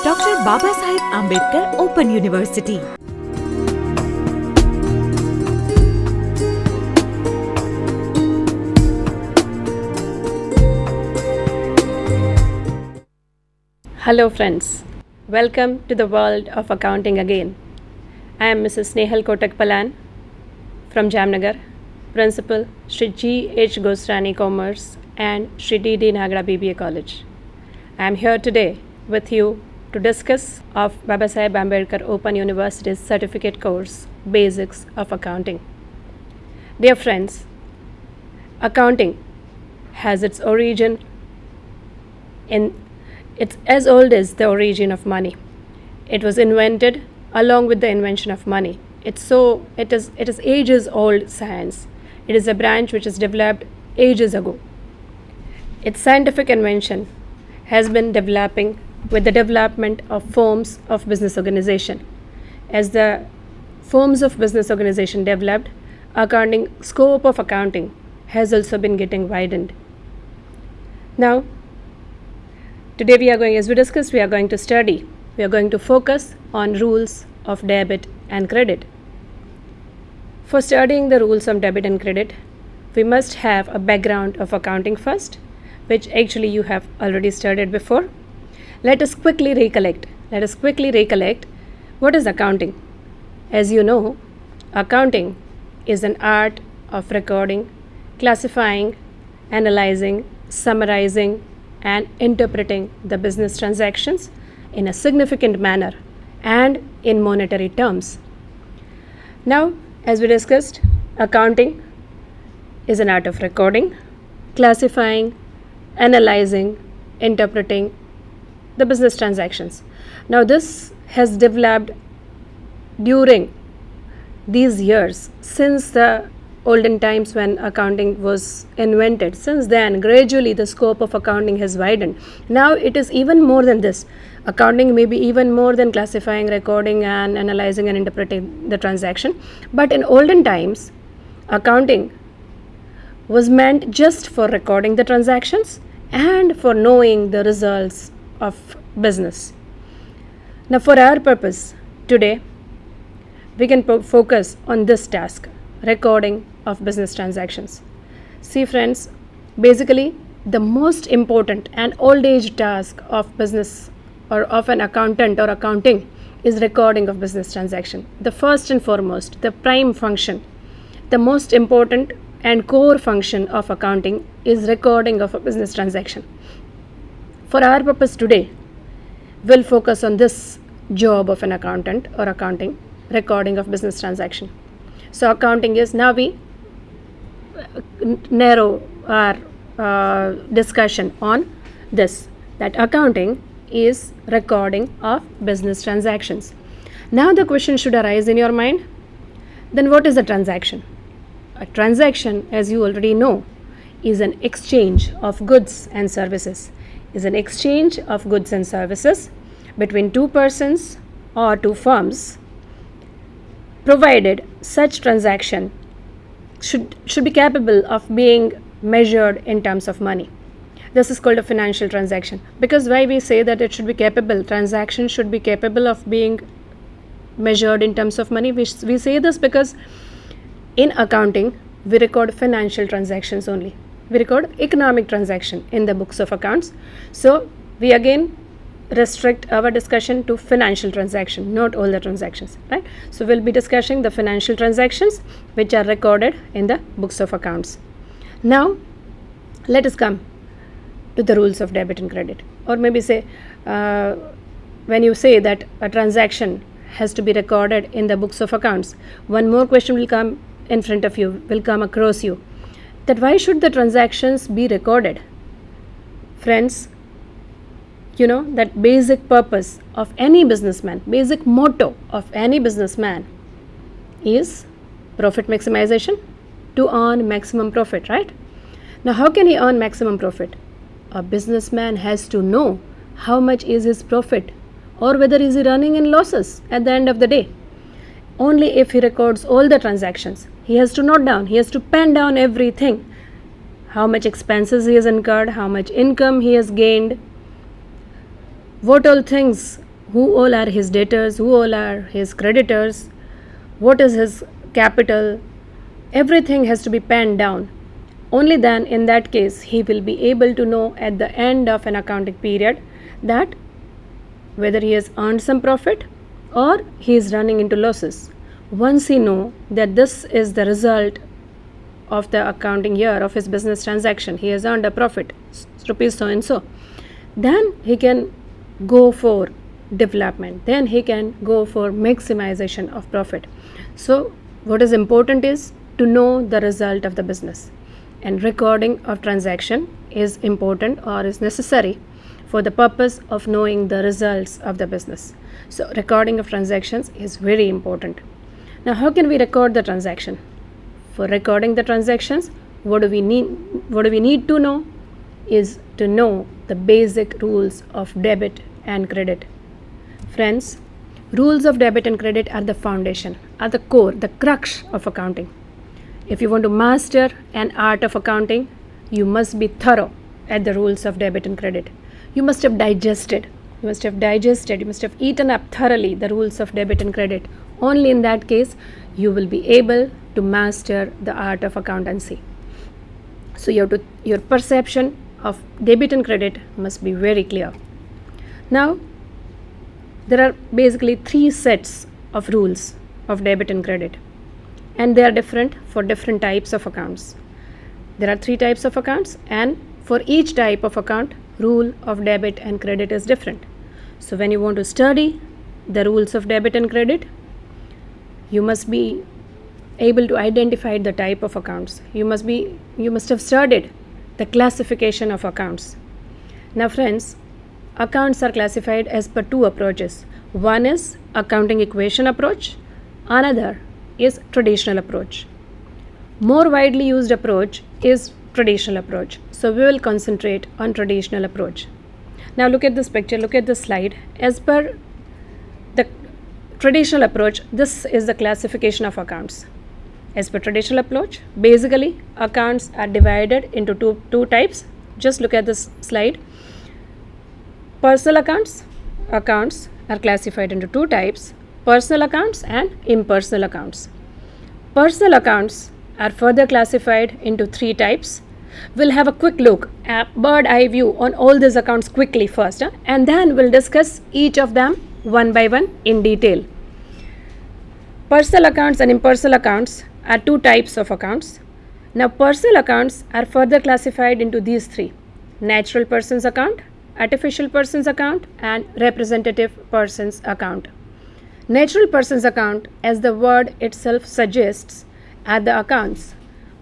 Dr. Babasaheb Ambedkar Open University. Hello friends, welcome to the world of accounting again. I am Mrs. Snehal Kotak Palan from Jamnagar, Principal Sri G. H. Gosrani Commerce and Sri D. D. Nagara BBA College. I am here today with you to discuss of Babasaheb Ambedkar Open University's certificate course, Basics of Accounting. Dear friends, accounting has its origin it's as old as the origin of money. It was invented along with the invention of money. It is ages old science. It is a branch which is developed ages ago. Its scientific invention has been developing with the development of forms of business organization. As the forms of business organization developed, accounting scope of accounting has also been getting widened. Now, today we are going to focus on rules of debit and credit. For studying the rules of debit and credit, we must have a background of accounting first, which actually you have already studied before. Let us quickly recollect what is accounting. As you know, accounting is an art of recording, classifying, analyzing, summarizing, and interpreting the business transactions in a significant manner and in monetary terms. Now, as we discussed, accounting is an art of recording, classifying, analyzing, interpreting the business transactions. Now, this has developed during these years since the olden times when accounting was invented. Since then, gradually the scope of accounting has widened. Now it is even more than this. Accounting may be even more than classifying, recording, and analyzing and interpreting the transaction. But in olden times, accounting was meant just for recording the transactions and for knowing the results of business. Now, for our purpose today, we can focus on this task, recording of business transactions. See friends, basically the most important and old age task of business or of an accountant or accounting is recording of business transaction. The first and foremost, the prime function, the most important and core function of accounting is recording of a business transaction. For our purpose today, we'll focus on this job of an accountant or accounting, recording of business transaction. So accounting is, now we narrow our discussion on this, that accounting is recording of business transactions. Now the question should arise in your mind, then what is a transaction? A transaction, as you already know, is an exchange of goods and services. Is an exchange of goods and services between two persons or two firms, provided such transaction should be capable of being measured in terms of money. This is called a financial transaction. Because why we say that it should be capable, transaction should be capable of being measured in terms of money. We say this because in accounting, we record financial transactions only. We record economic transaction in the books of accounts. So we again restrict our discussion to financial transaction, not all the transactions, right? So we'll be discussing the financial transactions which are recorded in the books of accounts. Now, let us come to the rules of debit and credit. Or maybe say, when you say that a transaction has to be recorded in the books of accounts, one more question will come in front of you, will come across you, that why should the transactions be recorded? Friends, you know that basic purpose of any businessman, basic motto of any businessman is profit maximization, to earn maximum profit, right? Now, how can he earn maximum profit? A businessman has to know how much is his profit or whether is he running in losses at the end of the day. Only if he records all the transactions, he has to note down, he has to pen down everything, how much expenses he has incurred, how much income he has gained, what all things who all are his debtors, who all are his creditors, what is his capital. Everything has to be penned down. Only then, in that case, he will be able to know at the end of an accounting period that whether he has earned some profit or he is running into losses. Once he know that this is the result of the accounting year of his business transaction, he has earned a profit, rupees so and so, then he can go for development, then he can go for maximization of profit. So what is important is to know the result of the business, and recording of transaction is important or is necessary for the purpose of knowing the results of the business. So recording of transactions is very important. Now how can we record the transaction? For recording the transactions, what do we need to know is to know the basic rules of debit and credit. Friends, rules of debit and credit are the foundation, are the core, the crux of accounting. If you want to master an art of accounting, you must be thorough at the rules of debit and credit. You must have eaten up thoroughly the rules of debit and credit. Only in that case, you will be able to master the art of accountancy. So your perception of debit and credit must be very clear. Now, there are basically 3 sets of rules of debit and credit, and they are different for different types of accounts. There are 3 types of accounts, and for each type of account, rule of debit and credit is different. So when you want to study the rules of debit and credit, you must be able to identify the type of accounts. You must have studied the classification of accounts. Now friends, accounts are classified as per 2 approaches. One is accounting equation approach, another is traditional approach. More widely used approach is traditional approach. So we will concentrate on traditional approach. Now look at this picture, look at this slide. As per the traditional approach, this is the classification of accounts. As per traditional approach, basically accounts are divided into two types. Just look at this slide. Personal accounts are classified into 2 types: personal accounts and impersonal accounts. Personal accounts are further classified into 3 types. We'll have a quick look, a bird eye view on all these accounts quickly first, and then we'll discuss each of them one by one in detail. Personal accounts and impersonal accounts are 2 types of accounts. Now personal accounts are further classified into these 3: natural persons account, artificial persons account, and representative persons account. Natural persons account, as the word itself suggests, are the accounts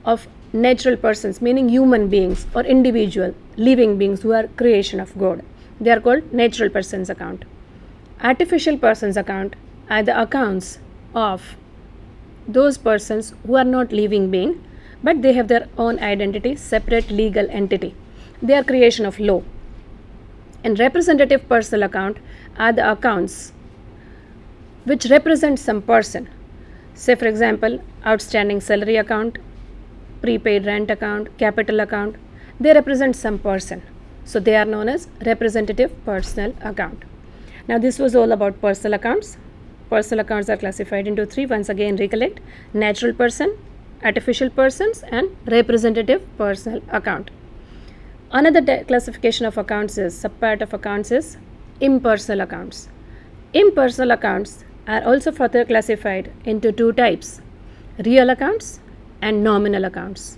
of natural persons, meaning human beings or individual living beings who are creation of God. They are called natural persons account. Artificial persons account are the accounts of those persons who are not living being, but they have their own identity, separate legal entity. They are creation of law. And representative personal account are the accounts which represent some person. Say for example, outstanding salary account, prepaid rent account, capital account. They represent some person. So they are known as representative personal account. Now this was all about personal accounts. Personal accounts are classified into 3. Once again recollect: natural person, artificial persons, and representative personal account. Another classification of accounts is, subpart of accounts is impersonal accounts. Impersonal accounts are also further classified into 2 types: real accounts and nominal accounts.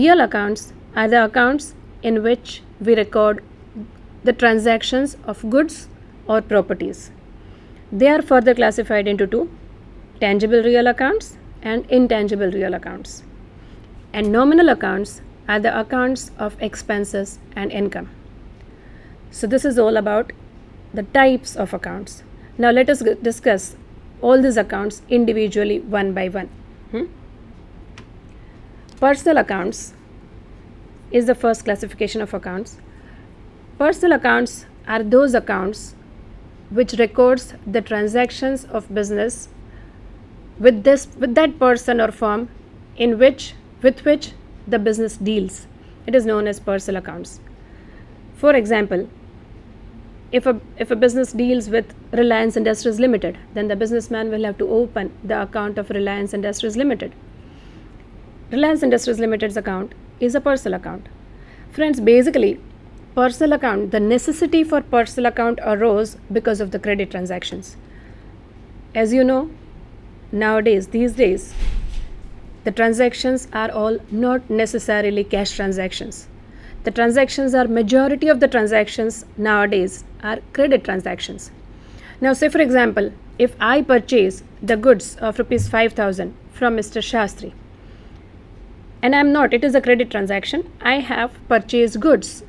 Real accounts are the accounts in which we record the transactions of goods or properties. They are further classified into 2: tangible real accounts and intangible real accounts. And nominal accounts are the accounts of expenses and income. So this is all about the types of accounts. Now let us discuss all these accounts individually one by one. Personal accounts is the first classification of accounts. Personal accounts are those accounts which records the transactions of business with that person or firm with which the business deals. It is known as personal accounts. For example, if a business deals with Reliance Industries Limited, then the businessman will have to open the account of Reliance Industries Limited. Reliance Industries Limited's account is a personal account. Friends, basically, personal account, the necessity for personal account arose because of the credit transactions. As you know, nowadays, these days, the transactions are all not necessarily cash transactions. The transactions are, majority of the transactions nowadays are credit transactions. Now, say for example, if I purchase the goods of rupees 5,000 from Mr. Shastri, and it is a credit transaction, I have purchased goods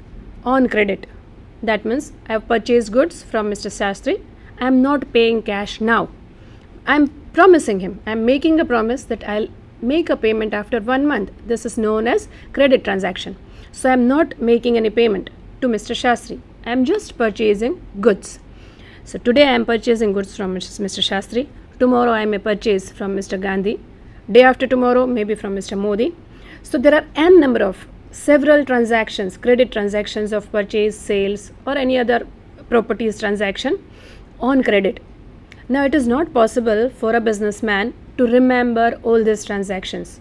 on credit. That means I have purchased goods from Mr. Shastri. I am not paying cash now. I am promising him, I am making a promise that I'll make a payment after 1 month. This is known as credit transaction. So I am not making any payment to Mr. Shastri. I am just purchasing goods. So today I am purchasing goods from Mr. Shastri. Tomorrow I may purchase from Mr. Gandhi. Day after tomorrow maybe from Mr. Modi. So there are n number of several transactions, credit transactions of purchase, sales or any other properties transaction on credit. Now it is not possible for a businessman to remember all these transactions,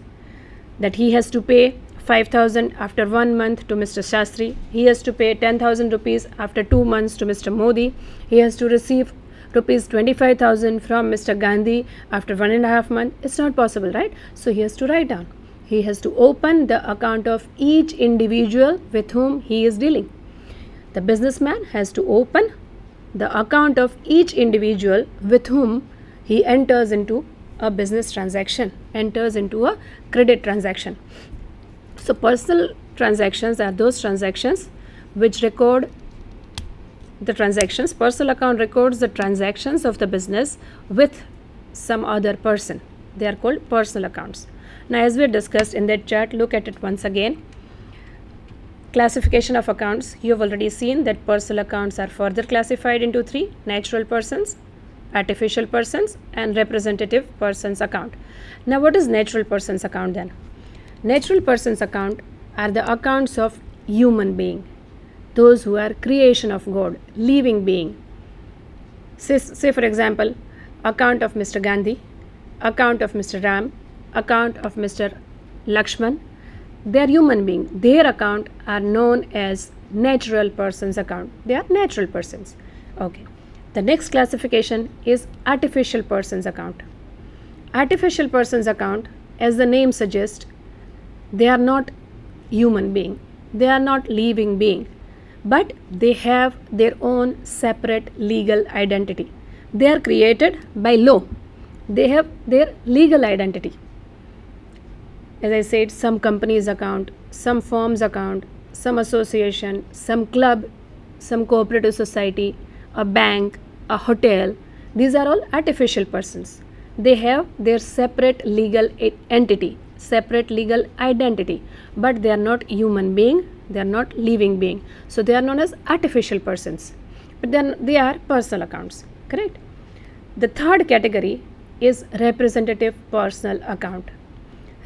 that he has to pay 5,000 after 1 month to Mr. Shastri, he has to pay 10,000 rupees after 2 months to Mr. Modi, he has to receive rupees 25,000 from Mr. Gandhi after 1.5 months. It's not possible, right? So he has to write down. He has to open the account of each individual with whom he is dealing. The businessman has to open the account of each individual with whom he enters into a business transaction, enters into a credit transaction. So personal transactions are those transactions which record the transactions. Personal account records the transactions of the business with some other person. They are called personal accounts. Now, as we discussed in that chart, look at it once again. Classification of accounts. You have already seen that personal accounts are further classified into 3: natural persons, artificial persons and representative persons account. Now, what is natural persons account then? Natural persons account are the accounts of human being, those who are creation of God, living being. Say for example, account of Mr. Gandhi, account of Mr. Ram, account of Mr. Lakshman. They are human being. Their account are known as natural persons account. They are natural persons. Okay. The next classification is artificial persons account. Artificial persons account, as the name suggests, they are not human being. They are not living being, but they have their own separate legal identity. They are created by law. They have their legal identity. As I said, some company's account, some firm's account, some association, some club, some cooperative society, a bank, a hotel. These are all artificial persons. They have their separate legal entity, separate legal identity, but they are not human being, they are not living being. So they are known as artificial persons, but then they are personal accounts, correct? The third category is representative personal account.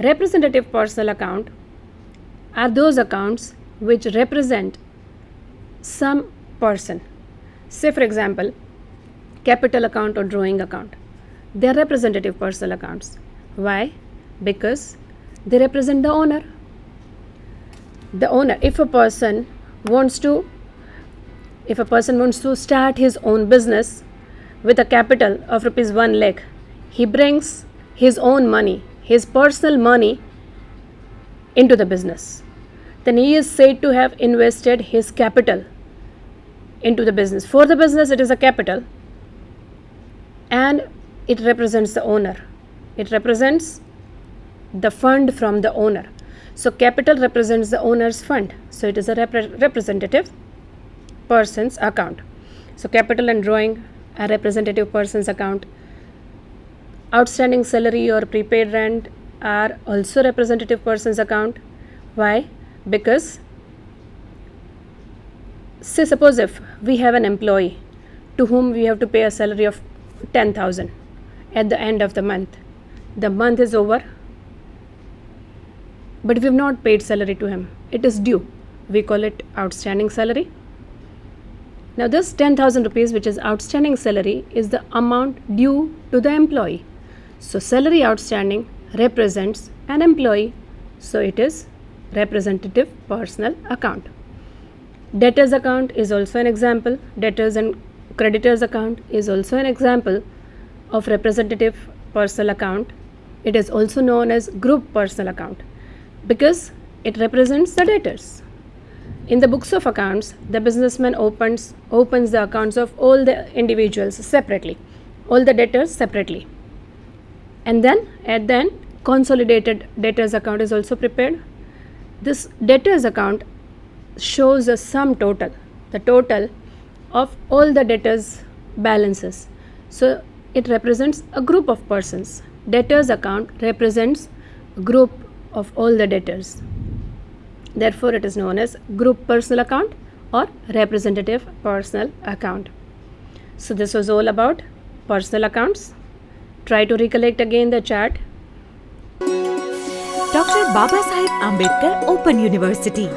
Representative personal account are those accounts which represent some person. Say for example, capital account or drawing account. They are representative personal accounts. Why? Because they represent the owner. The owner, if a person wants to start his own business with a capital of rupees 1 lakh, he brings his own money, his personal money into the business. Then he is said to have invested his capital into the business. For the business, it is a capital and it represents the owner. It represents the fund from the owner. So capital represents the owner's fund. So it is a representative person's account. So capital and drawing are representative person's account. Outstanding salary or prepaid rent are also representative person's account. Why? Because say suppose if we have an employee to whom we have to pay a salary of 10,000 at the end of the month. The month is over, but we have not paid salary to him. It is due. We call it outstanding salary. Now this 10,000 rupees, which is outstanding salary, is the amount due to the employee. So salary outstanding represents an employee, so it is representative personal account. Debtors account is also an example. Debtors and creditors account is also an example of representative personal account. It is also known as group personal account because it represents the debtors. In the books of accounts, the businessman opens the accounts of all the individuals separately, all the debtors separately. And then at the end, consolidated debtors account is also prepared. This debtors account shows a sum total, the total of all the debtors balances. So it represents a group of persons. Debtors account represents a group of all the debtors. Therefore, it is known as group personal account or representative personal account. So this was all about personal accounts. Try to recollect again the chart. Dr. Baba Sahib Ambedkar Open University.